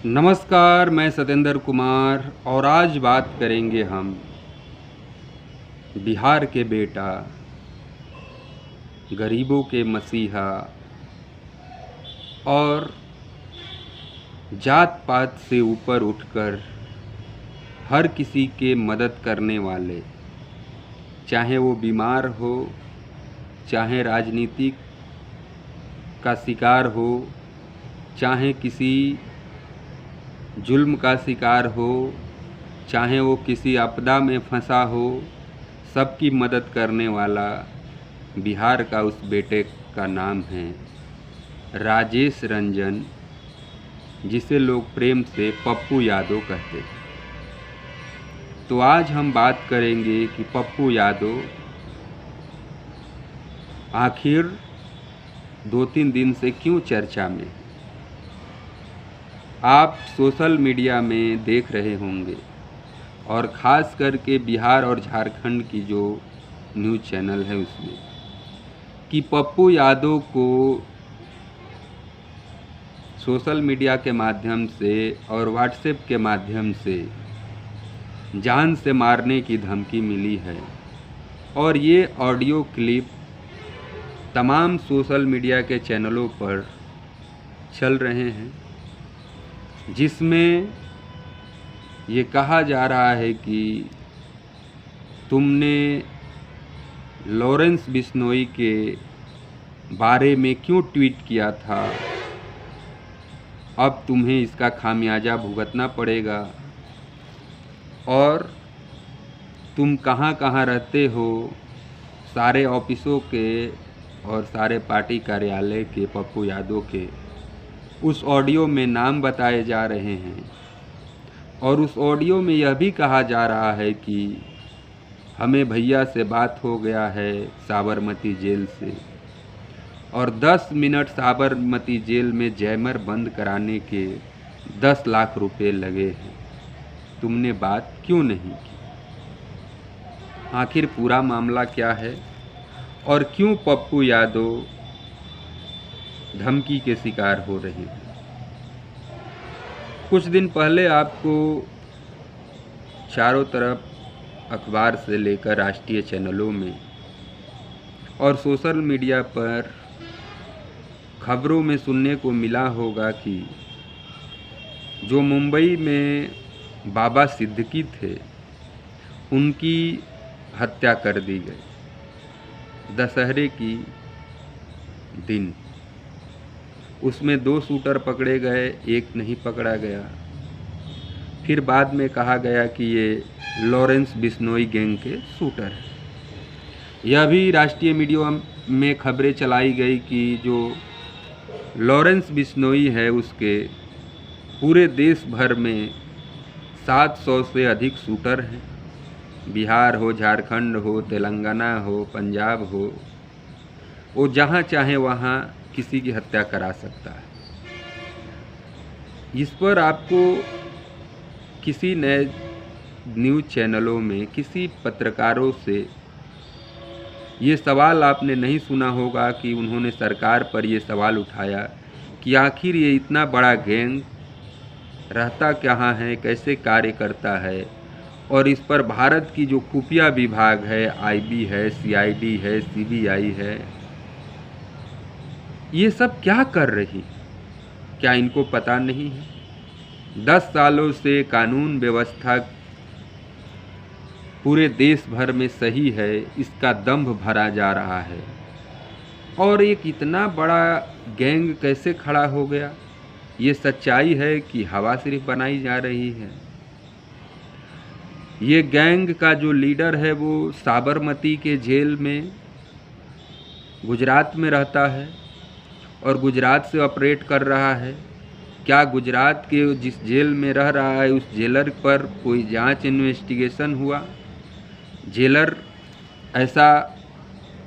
नमस्कार, मैं सतेंद्र कुमार और आज बात करेंगे हम बिहार के बेटा, गरीबों के मसीहा और जात पात से ऊपर उठकर हर किसी के मदद करने वाले, चाहे वो बीमार हो, चाहे राजनीतिक का शिकार हो, चाहे किसी जुल्म का शिकार हो, चाहे वो किसी आपदा में फंसा हो, सबकी मदद करने वाला बिहार का उस बेटे का नाम है राजेश रंजन, जिसे लोग प्रेम से पप्पू यादव कहते हैं। तो आज हम बात करेंगे कि पप्पू यादव आखिर 2-3 दिन से क्यों चर्चा में है। आप सोशल मीडिया में देख रहे होंगे और ख़ास करके बिहार और झारखंड की जो न्यूज़ चैनल है उसमें कि पप्पू यादव को सोशल मीडिया के माध्यम से और व्हाट्सएप के माध्यम से जान से मारने की धमकी मिली है। और ये ऑडियो क्लिप तमाम सोशल मीडिया के चैनलों पर चल रहे हैं, जिसमें ये कहा जा रहा है कि तुमने लॉरेंस बिश्नोई के बारे में क्यों ट्वीट किया था, अब तुम्हें इसका खामियाजा भुगतना पड़ेगा। और तुम कहाँ कहाँ रहते हो, सारे ऑफिसों के और सारे पार्टी कार्यालय के पप्पू यादव के उस ऑडियो में नाम बताए जा रहे हैं। और उस ऑडियो में यह भी कहा जा रहा है कि हमें भैया से बात हो गया है साबरमती जेल से, और 10 मिनट साबरमती जेल में जैमर बंद कराने के 10 लाख रुपए लगे हैं, तुमने बात क्यों नहीं की। आखिर पूरा मामला क्या है और क्यों पप्पू यादव धमकी के शिकार हो रहे हैं। कुछ दिन पहले आपको चारों तरफ अखबार से लेकर राष्ट्रीय चैनलों में और सोशल मीडिया पर खबरों में सुनने को मिला होगा कि जो मुंबई में बाबा सिद्दीकी थे, उनकी हत्या कर दी गई दशहरे की दिन। उसमें 2 शूटर पकड़े गए, एक नहीं पकड़ा गया। फिर बाद में कहा गया कि ये लॉरेंस बिश्नोई गैंग के शूटर हैं। यह भी राष्ट्रीय मीडिया में खबरें चलाई गई कि जो लॉरेंस बिश्नोई है उसके पूरे देश भर में 700 से अधिक शूटर हैं। बिहार हो, झारखंड हो, तेलंगाना हो, पंजाब हो, वो जहाँ चाहे वहाँ किसी की हत्या करा सकता है। इस पर आपको किसी नए न्यूज़ चैनलों में किसी पत्रकारों से ये सवाल आपने नहीं सुना होगा कि उन्होंने सरकार पर ये सवाल उठाया कि आखिर ये इतना बड़ा गैंग रहता कहाँ है, कैसे कार्य करता है, और इस पर भारत की जो खुफिया विभाग है, आईबी है, सीआईडी है, सीबीआई है, ये सब क्या कर रही, क्या इनको पता नहीं है। 10 सालों से कानून व्यवस्था पूरे देश भर में सही है, इसका दंभ भरा जा रहा है, और एक इतना बड़ा गैंग कैसे खड़ा हो गया। ये सच्चाई है कि हवा सिर्फ बनाई जा रही है। ये गैंग का जो लीडर है वो साबरमती के जेल में गुजरात में रहता है और गुजरात से ऑपरेट कर रहा है। क्या गुजरात के जिस जेल में रह रहा है उस जेलर पर कोई जांच इन्वेस्टिगेशन हुआ? जेलर ऐसा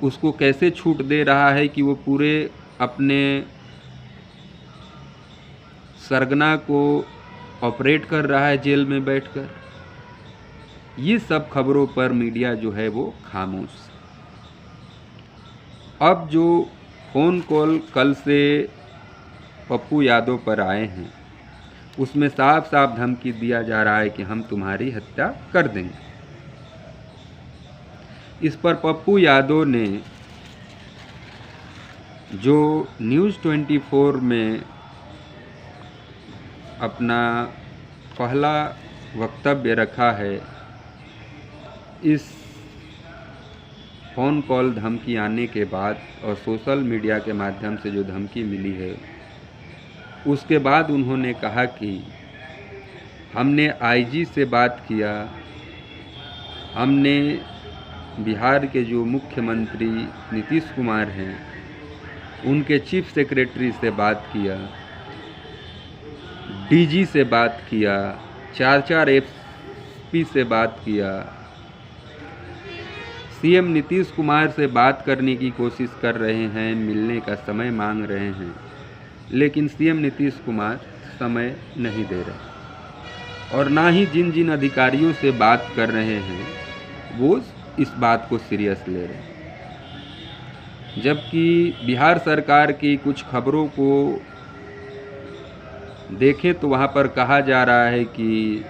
उसको कैसे छूट दे रहा है कि वो पूरे अपने सरगना को ऑपरेट कर रहा है जेल में बैठकर? ये सब खबरों पर मीडिया जो है वो खामोश। अब जो फ़ोन कॉल कल से पप्पू यादव पर आए हैं उसमें साफ साफ धमकी दिया जा रहा है कि हम तुम्हारी हत्या कर देंगे। इस पर पप्पू यादव ने जो न्यूज़ 24 में अपना पहला वक्तव्य रखा है, इस फ़ोन कॉल धमकी आने के बाद और सोशल मीडिया के माध्यम से जो धमकी मिली है, उसके बाद उन्होंने कहा कि हमने आईजी से बात किया, हमने बिहार के जो मुख्यमंत्री नीतीश कुमार हैं उनके चीफ सेक्रेटरी से बात किया, डीजी से बात किया, 4 एसपी से बात किया, सीएम नीतीश कुमार से बात करने की कोशिश कर रहे हैं, मिलने का समय मांग रहे हैं, लेकिन सीएम नीतीश कुमार समय नहीं दे रहे और ना ही जिन जिन अधिकारियों से बात कर रहे हैं वो इस बात को सीरियस ले रहे हैं। जबकि बिहार सरकार की कुछ खबरों को देखें तो वहाँ पर कहा जा रहा है कि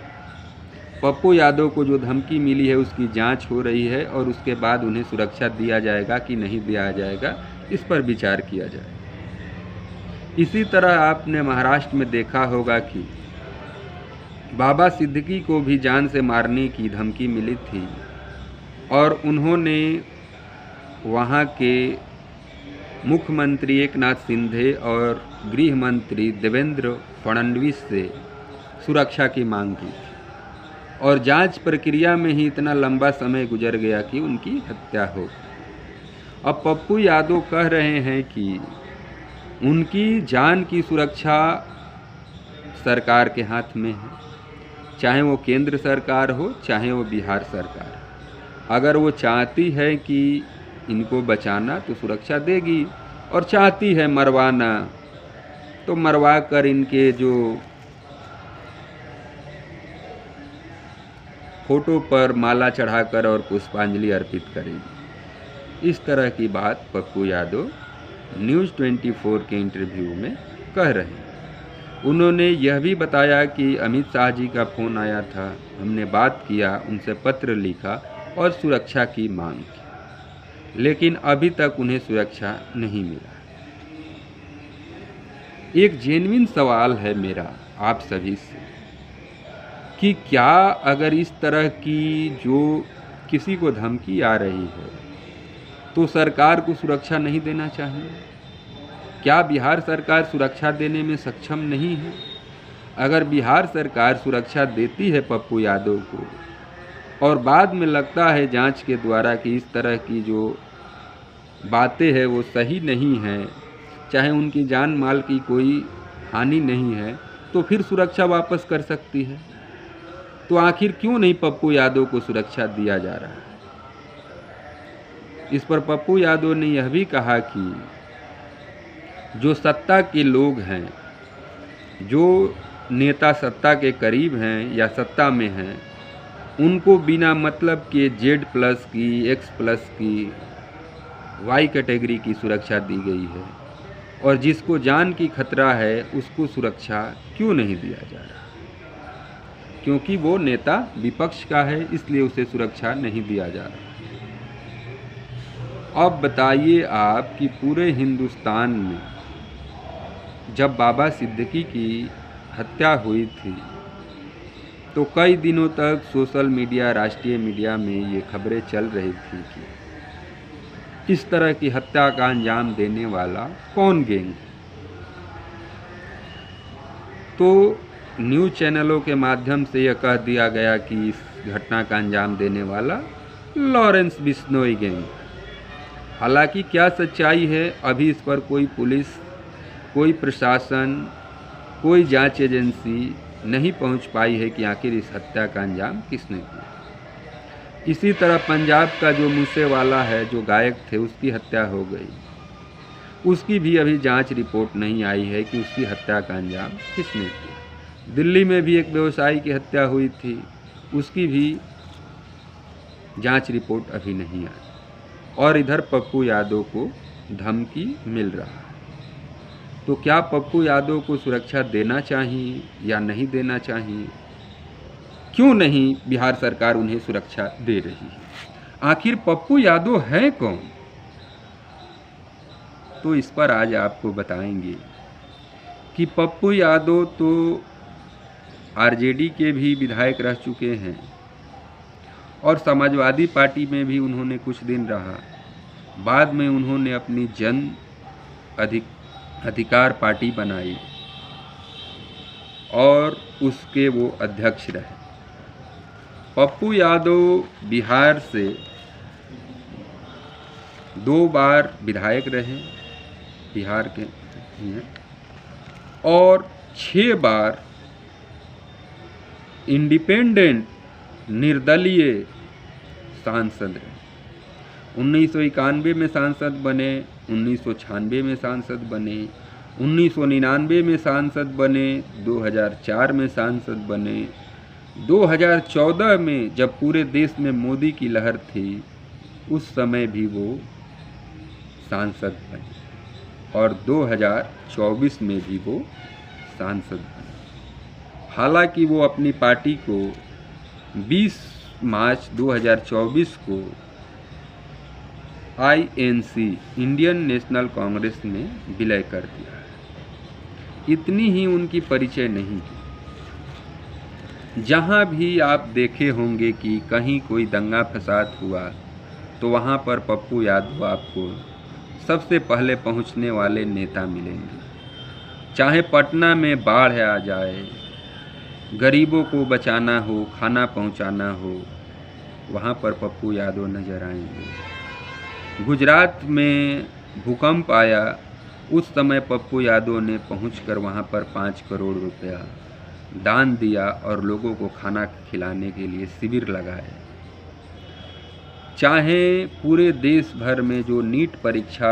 पप्पू यादव को जो धमकी मिली है उसकी जांच हो रही है और उसके बाद उन्हें सुरक्षा दिया जाएगा कि नहीं दिया जाएगा, इस पर विचार किया जाए। इसी तरह आपने महाराष्ट्र में देखा होगा कि बाबा सिद्दीकी को भी जान से मारने की धमकी मिली थी और उन्होंने वहाँ के मुख्यमंत्री एकनाथ शिंदे और गृह मंत्री देवेंद्र फडणवीस से सुरक्षा की मांग की थी और जांच प्रक्रिया में ही इतना लंबा समय गुजर गया कि उनकी हत्या हो गई। अब पप्पू यादव कह रहे हैं कि उनकी जान की सुरक्षा सरकार के हाथ में है, चाहे वो केंद्र सरकार हो चाहे वो बिहार सरकार। अगर वो चाहती है कि इनको बचाना तो सुरक्षा देगी और चाहती है मरवाना तो मरवा कर इनके जो फोटो पर माला चढ़ाकर और पुष्पांजलि अर्पित करेगी। इस तरह की बात पप्पू यादव न्यूज़ 24 के इंटरव्यू में कह रहे हैं। उन्होंने यह भी बताया कि अमित शाह जी का फ़ोन आया था, हमने बात किया, उनसे पत्र लिखा और सुरक्षा की मांग की, लेकिन अभी तक उन्हें सुरक्षा नहीं मिला। एक जेन्युइन सवाल है मेरा आप सभी से कि क्या अगर इस तरह की जो किसी को धमकी आ रही है तो सरकार को सुरक्षा नहीं देना चाहिए? क्या बिहार सरकार सुरक्षा देने में सक्षम नहीं है? अगर बिहार सरकार सुरक्षा देती है पप्पू यादव को और बाद में लगता है जांच के द्वारा कि इस तरह की जो बातें हैं वो सही नहीं है, चाहे उनकी जान माल की कोई हानि नहीं है, तो फिर सुरक्षा वापस कर सकती है। तो आखिर क्यों नहीं पप्पू यादव को सुरक्षा दिया जा रहा है? इस पर पप्पू यादव ने यह भी कहा कि जो सत्ता के लोग हैं, जो नेता सत्ता के करीब हैं या सत्ता में हैं, उनको बिना मतलब के Z+ की, X+ की, Y कैटेगरी की सुरक्षा दी गई है और जिसको जान की खतरा है उसको सुरक्षा क्यों नहीं दिया जा रहा? क्योंकि वो नेता विपक्ष का है, इसलिए उसे सुरक्षा नहीं दिया जा रहा। अब बताइए आप कि पूरे हिंदुस्तान में जब बाबा सिद्दीकी की हत्या हुई थी तो कई दिनों तक सोशल मीडिया, राष्ट्रीय मीडिया में ये खबरें चल रही थी कि इस तरह की हत्या का अंजाम देने वाला कौन गैंग। तो न्यूज़ चैनलों के माध्यम से यह कह दिया गया कि इस घटना का अंजाम देने वाला लॉरेंस बिश्नोई गैंग। हालांकि क्या सच्चाई है अभी इस पर कोई पुलिस, कोई प्रशासन, कोई जांच एजेंसी नहीं पहुंच पाई है कि आखिर इस हत्या का अंजाम किसने दिया। इसी तरह पंजाब का जो मूसेवाला है, जो गायक थे, उसकी हत्या हो गई, उसकी भी अभी जांच रिपोर्ट नहीं आई है कि उसकी हत्या का अंजाम किसने दिया। दिल्ली में भी एक व्यवसायी की हत्या हुई थी, उसकी भी जांच रिपोर्ट अभी नहीं आई और इधर पप्पू यादव को धमकी मिल रहा है। तो क्या पप्पू यादव को सुरक्षा देना चाहिए या नहीं देना चाहिए? क्यों नहीं बिहार सरकार उन्हें सुरक्षा दे रही है? आखिर पप्पू यादव है कौन? तो इस पर आज आपको बताएंगे कि पप्पू यादव तो आरजेडी के भी विधायक रह चुके हैं और समाजवादी पार्टी में भी उन्होंने कुछ दिन रहा। बाद में उन्होंने अपनी जन अधिकार पार्टी बनाई और उसके वो अध्यक्ष रहे। पप्पू यादव बिहार से 2 बार विधायक रहे बिहार के और 6 बार इंडिपेंडेंट निर्दलीय सांसद रहे। 1991 में सांसद बने, 1996 में सांसद बने, 1999 में सांसद बने, 2004 में सांसद बने, 2014 में जब पूरे देश में मोदी की लहर थी उस समय भी वो सांसद बने और 2024 में भी वो सांसद बने। हालांकि वो अपनी पार्टी को 20 मार्च 2024 को INC इंडियन नेशनल कांग्रेस ने विलय कर दिया है। इतनी ही उनकी परिचय नहीं है। जहाँ भी आप देखे होंगे कि कहीं कोई दंगा फसाद हुआ तो वहाँ पर पप्पू यादव आपको सबसे पहले पहुँचने वाले नेता मिलेंगे। चाहे पटना में बाढ़ आ जाए, गरीबों को बचाना हो, खाना पहुँचाना हो, वहाँ पर पप्पू यादव नजर आएंगे। गुजरात में भूकंप आया, उस समय पप्पू यादव ने पहुंचकर वहां पर 5 करोड़ रुपया दान दिया और लोगों को खाना खिलाने के लिए शिविर लगाए। चाहे पूरे देश भर में जो नीट परीक्षा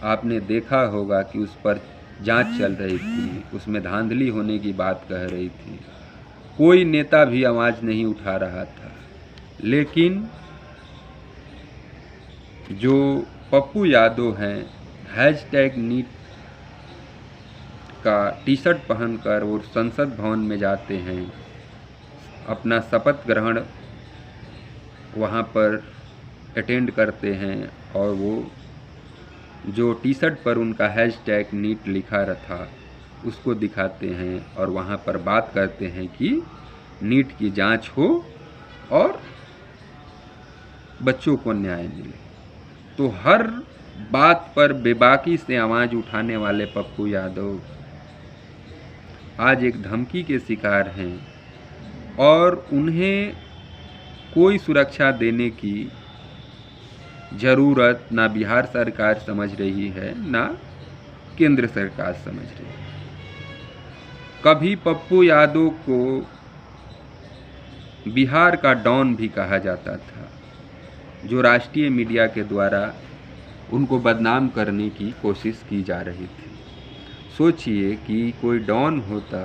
आपने देखा होगा कि उस पर जांच चल रही थी, उसमें धांधली होने की बात कह रही थी, कोई नेता भी आवाज़ नहीं उठा रहा था। लेकिन जो पप्पू यादव हैं #NEET का टी-शर्ट पहनकर वो संसद भवन में जाते हैं, अपना शपथ ग्रहण वहाँ पर अटेंड करते हैं और वो जो टी-शर्ट पर उनका #NEET लिखा था उसको दिखाते हैं और वहाँ पर बात करते हैं कि नीट की जांच हो और बच्चों को न्याय मिले। तो हर बात पर बेबाकी से आवाज़ उठाने वाले पप्पू यादव आज एक धमकी के शिकार हैं और उन्हें कोई सुरक्षा देने की ज़रूरत ना बिहार सरकार समझ रही है ना केंद्र सरकार समझ रही है। कभी पप्पू यादव को बिहार का डॉन भी कहा जाता था, जो राष्ट्रीय मीडिया के द्वारा उनको बदनाम करने की कोशिश की जा रही थी। सोचिए कि कोई डॉन होता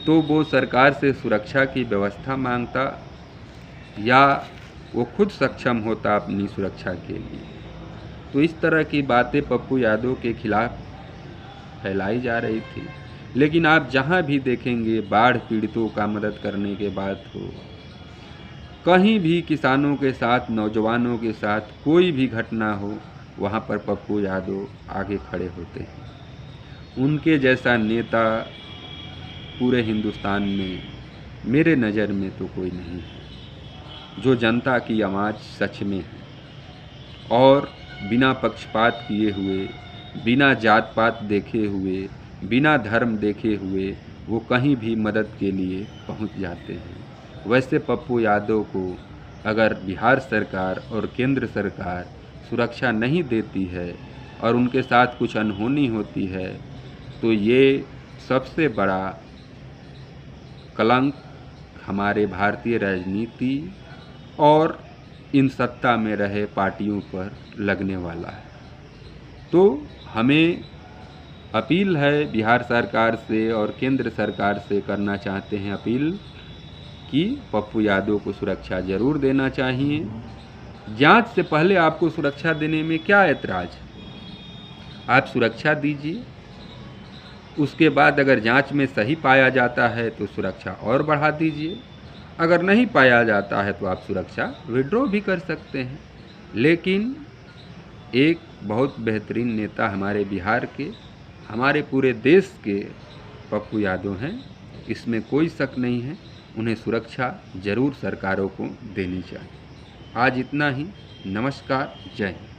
तो वो सरकार से सुरक्षा की व्यवस्था मांगता या वो खुद सक्षम होता अपनी सुरक्षा के लिए। तो इस तरह की बातें पप्पू यादव के खिलाफ फैलाई जा रही थी। लेकिन आप जहाँ भी देखेंगे बाढ़ पीड़ितों का मदद करने के बात हो, कहीं भी किसानों के साथ, नौजवानों के साथ कोई भी घटना हो, वहाँ पर पप्पू यादव आगे खड़े होते हैं। उनके जैसा नेता पूरे हिंदुस्तान में मेरे नज़र में तो कोई नहीं है, जो जनता की आवाज़ सच में है और बिना पक्षपात किए हुए, बिना जात पात देखे हुए, बिना धर्म देखे हुए वो कहीं भी मदद के लिए पहुंच जाते हैं। वैसे पप्पू यादव को अगर बिहार सरकार और केंद्र सरकार सुरक्षा नहीं देती है और उनके साथ कुछ अनहोनी होती है तो ये सबसे बड़ा कलंक हमारे भारतीय राजनीति और इन सत्ता में रहे पार्टियों पर लगने वाला है। तो हमें अपील है बिहार सरकार से और केंद्र सरकार से, करना चाहते हैं अपील कि पप्पू यादव को सुरक्षा ज़रूर देना चाहिए। जांच से पहले आपको सुरक्षा देने में क्या ऐतराज़? आप सुरक्षा दीजिए। उसके बाद अगर जांच में सही पाया जाता है तो सुरक्षा और बढ़ा दीजिए। अगर नहीं पाया जाता है तो आप सुरक्षा विड्रॉ भी कर सकते हैं। लेकिन एक बहुत बेहतरीन नेता हमारे बिहार के, हमारे पूरे देश के पप्पू यादव हैं, इसमें कोई शक नहीं है। उन्हें सुरक्षा ज़रूर सरकारों को देनी चाहिए। आज इतना ही। नमस्कार, जय हिंद।